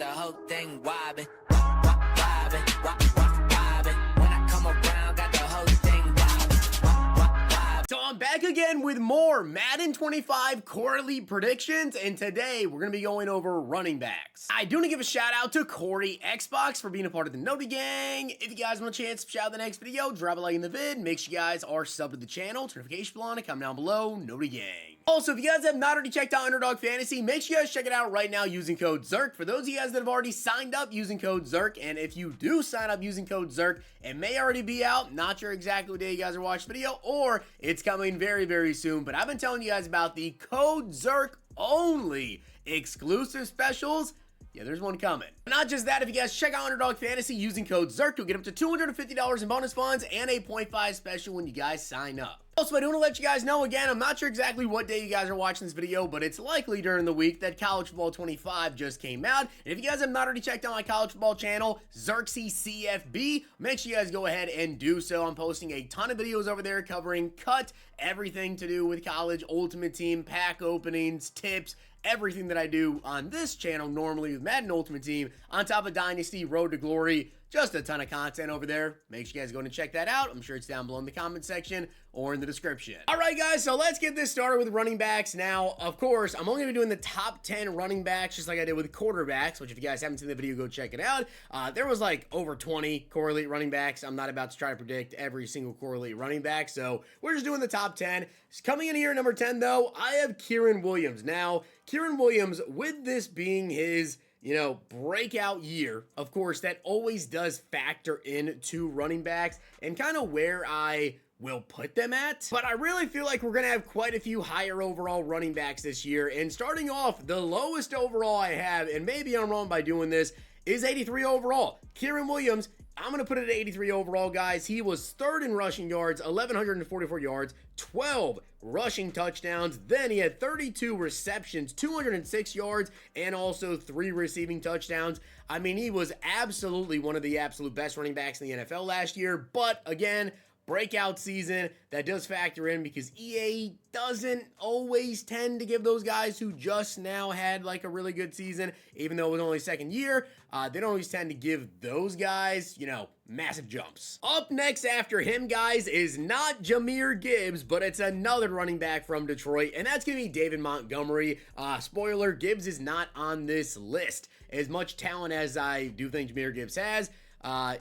the whole thing wobbin', wobbin', wobbin'. When I come around, got the whole thing wobbin'. So I'm back again with more Madden 25 quarterly predictions, and today we're going to be going over running backs. I do want to give a shout out to Corey Xbox for being a part of the Noti Gang. If you guys want a chance to shout out the next video, drop a like in the vid. Make sure you guys are subbed to the channel, turn notification bell on it, comment down below, Noti Gang. Also, if you guys have not already checked out Underdog Fantasy, make sure you guys check it out right now using code ZERK. For those of you guys that have already signed up using code ZERK, and if you do sign up using code ZERK, it may already be out. Not sure exactly what day you guys are watching the video, or it's coming very, very soon. But I've been telling you guys about the code ZERK only exclusive specials. Yeah, there's one coming. Not just that, if you guys check out Underdog Fantasy using code ZERK, you'll get up to $250 in bonus funds and a 0.5 special when you guys sign up. Also, I do want to let you guys know again, I'm not sure exactly what day you guys are watching this video, but it's likely during the week that College Football 25 just came out. And if you guys have not already checked out my college football channel, Zirksee CFB, make sure you guys go ahead and do so. I'm posting a ton of videos over there covering everything to do with college, ultimate team, pack openings, tips, everything that I do on this channel normally with Madden Ultimate Team, on top of Dynasty, Road to Glory, just a ton of content over there. Make sure you guys go and check that out. I'm sure it's down below in the comment section or in the description. All right, guys, so let's get this started with running backs. Now, of course, I'm only going to be doing the top 10 running backs, just like I did with quarterbacks, which if you guys haven't seen the video, go check it out. There was like over 20 correlate running backs. I'm not about to try to predict every single correlate running back, so we're just doing the top 10. Coming in here at number 10, though, I have Kyren Williams. Now, Kyren Williams, with this being his breakout year, of course, that always does factor into running backs and kind of where I will put them at. But I really feel like we're going to have quite a few higher overall running backs this year. And starting off, the lowest overall I have, and maybe I'm wrong by doing this, is 83 overall. Kyren Williams, I'm going to put it at 83 overall, guys. He was third in rushing yards, 1,144 yards, 12 rushing touchdowns. Then he had 32 receptions, 206 yards, and also 3 receiving touchdowns. I mean, he was absolutely one of the absolute best running backs in the NFL last year. But again, breakout season, that does factor in because EA doesn't always tend to give those guys who just now had like a really good season, even though it was only second year, they don't always tend to give those guys, massive jumps. Up next after him, guys, is not Jahmyr Gibbs, but it's another running back from Detroit, and that's going to be David Montgomery. Spoiler, Gibbs is not on this list. As much talent as I do think Jahmyr Gibbs has,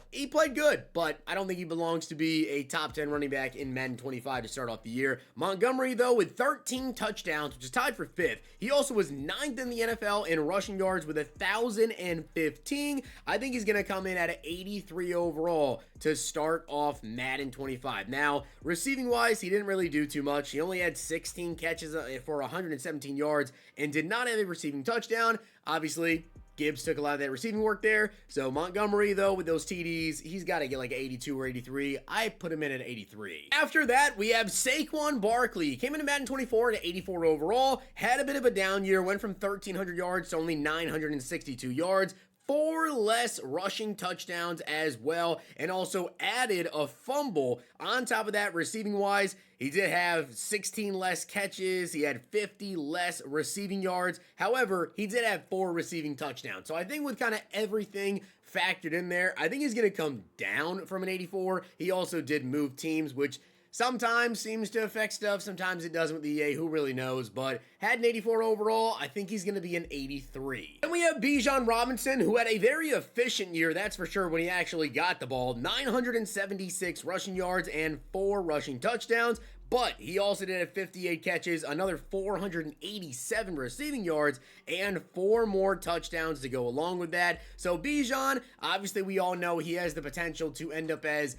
he played good, but I don't think he belongs to be a top 10 running back in Madden 25 to start off the year. Montgomery, though, with 13 touchdowns, which is tied for 5th. He also was 9th in the NFL in rushing yards with 1,015. I think he's going to come in at an 83 overall to start off Madden 25. Now, receiving-wise, he didn't really do too much. He only had 16 catches for 117 yards and did not have a receiving touchdown. Obviously, Gibbs took a lot of that receiving work there. So Montgomery, though, with those TDs, he's got to get like 82 or 83. I put him in at 83. After that, we have Saquon Barkley. He came into Madden 24 to 84 overall. Had a bit of a down year. Went from 1,300 yards to only 962 yards. 4 less rushing touchdowns as well, and also added a fumble. On top of that, receiving-wise, he did have 16 less catches. He had 50 less receiving yards. However, he did have 4 receiving touchdowns. So I think with kind of everything factored in there, I think he's going to come down from an 84. He also did move teams, which sometimes seems to affect stuff. Sometimes it doesn't with the EA. Who really knows? But had an 84 overall. I think he's going to be an 83. Then we have Bijan Robinson, who had a very efficient year, that's for sure, when he actually got the ball. 976 rushing yards and 4 rushing touchdowns. But he also did have 58 catches, another 487 receiving yards, and 4 more touchdowns to go along with that. So Bijan, obviously we all know he has the potential to end up as,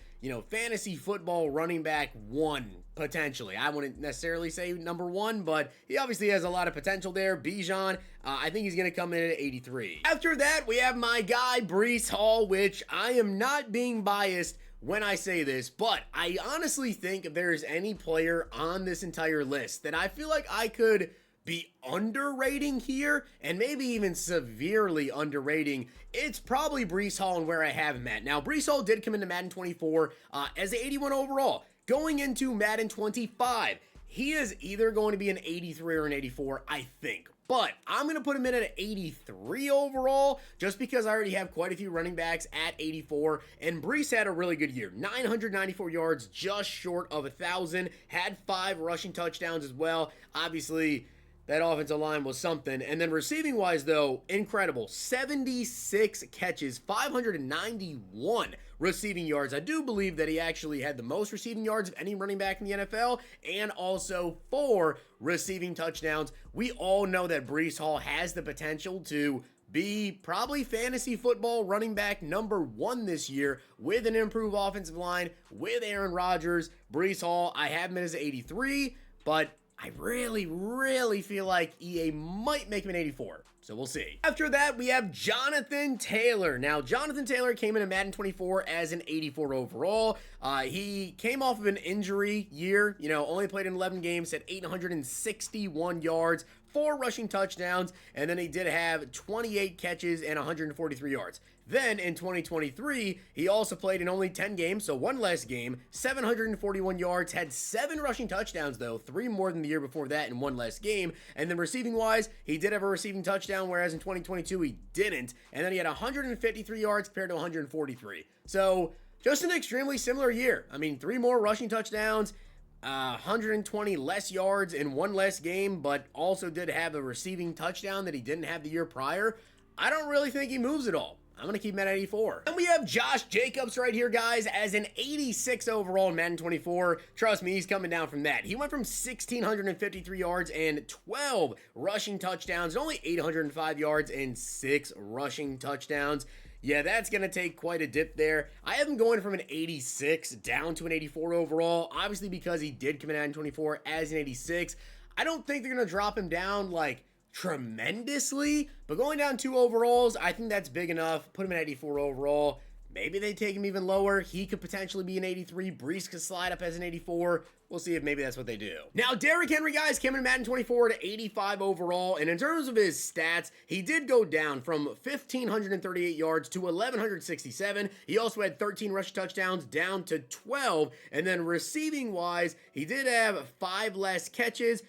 fantasy football running back 1, potentially. I wouldn't necessarily say number 1, but he obviously has a lot of potential there. Bijan, I think he's going to come in at 83. After that, we have my guy, Breece Hall, which I am not being biased when I say this, but I honestly think if there's any player on this entire list that I feel like I could be underrating here, and maybe even severely underrating, it's probably Breece Hall and where I have him at. Now, Breece Hall did come into Madden 24 as an 81 overall. Going into Madden 25, he is either going to be an 83 or an 84, I think. but I'm going to put him in at 83 overall just because I already have quite a few running backs at 84, and Breece had a really good year. 994 yards, just short of 1,000, had 5 rushing touchdowns as well. Obviously, that offensive line was something. And then receiving-wise, though, incredible. 76 catches, 591 receiving yards. I do believe that he actually had the most receiving yards of any running back in the NFL, and also 4 receiving touchdowns. We all know that Breece Hall has the potential to be probably fantasy football running back number 1 this year with an improved offensive line, with Aaron Rodgers. Breece Hall, I have him as 83, but I really feel like EA might make him an 84. So we'll see. After that, we have Jonathan Taylor. Now, Jonathan Taylor came in Madden 24 as an 84 overall. He came off of an injury year, only played in 11 games, had 861 yards, 4 rushing touchdowns, and then he did have 28 catches and 143 yards. Then in 2023, he also played in only 10 games, so 1 less game, 741 yards, had 7 rushing touchdowns though, 3 more than the year before that in 1 less game. And then receiving wise, he did have a receiving touchdown, whereas in 2022 he didn't. And then he had 153 yards compared to 143. So just an extremely similar year. I mean, 3 more rushing touchdowns, 120 less yards in 1 less game, but also did have a receiving touchdown that he didn't have the year prior. I don't really think he moves at all. I'm going to keep him at 84. And we have Josh Jacobs right here, guys, as an 86 overall in Madden 24. Trust me, he's coming down from that. He went from 1,653 yards and 12 rushing touchdowns, and only 805 yards and 6 rushing touchdowns. Yeah, that's going to take quite a dip there. I have him going from an 86 down to an 84 overall, obviously because he did come in at 24 as an 86. I don't think they're going to drop him down like tremendously, but going down 2 overalls, I think that's big enough. Put him at 84 overall. Maybe they take him even lower. He could potentially be an 83. Breece could slide up as an 84. We'll see if maybe that's what they do. Now, Derrick Henry, guys, came in Madden 24 to 85 overall, and in terms of his stats, he did go down from 1,538 yards to 1,167. He also had 13 rush touchdowns, down to 12, and then receiving-wise, he did have 5 less catches,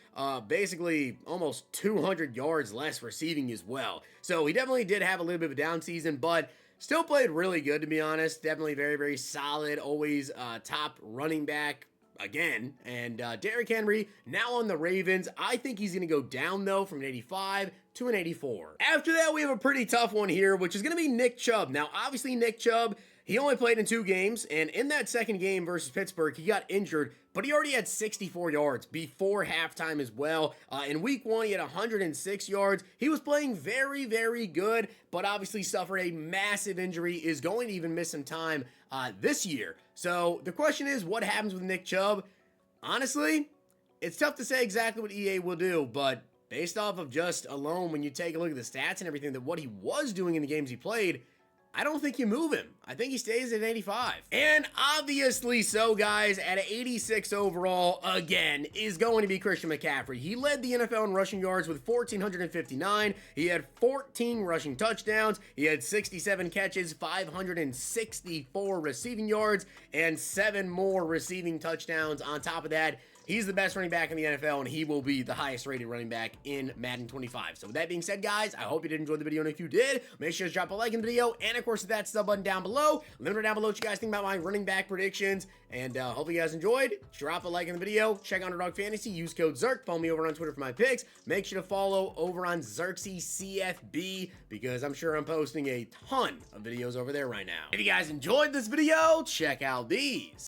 basically almost 200 yards less receiving as well. So he definitely did have a little bit of a down season, but still played really good, to be honest. Definitely very solid. Always top running back again. And Derrick Henry, now on the Ravens. I think he's going to go down, though, from an 85 to an 84. After that, we have a pretty tough one here, which is going to be Nick Chubb. Now, obviously, Nick Chubb, he only played in 2 games, and in that second game versus Pittsburgh, he got injured, but he already had 64 yards before halftime as well. In week 1, he had 106 yards. He was playing very good, but obviously suffered a massive injury, is going to even miss some time this year. So the question is, what happens with Nick Chubb? Honestly, it's tough to say exactly what EA will do, but based off of just alone, when you take a look at the stats and everything, that what he was doing in the games he played, I don't think you move him. I think he stays at 85. And obviously so, guys, at 86 overall, again, is going to be Christian McCaffrey. He led the NFL in rushing yards with 1,459. He had 14 rushing touchdowns. He had 67 catches, 564 receiving yards, and 7 more receiving touchdowns on top of that. He's the best running back in the NFL, and he will be the highest rated running back in Madden 25. So with that being said, guys, I hope you did enjoy the video, and if you did, make sure to drop a like in the video, and of course, hit that sub button down below. Let me know down below what you guys think about my running back predictions, and hopefully you guys enjoyed. Drop a like in the video, check out Underdog Fantasy, use code ZERK, follow me over on Twitter for my picks. Make sure to follow over on Zirksee CFB, because I'm sure I'm posting a ton of videos over there right now. If you guys enjoyed this video, check out these.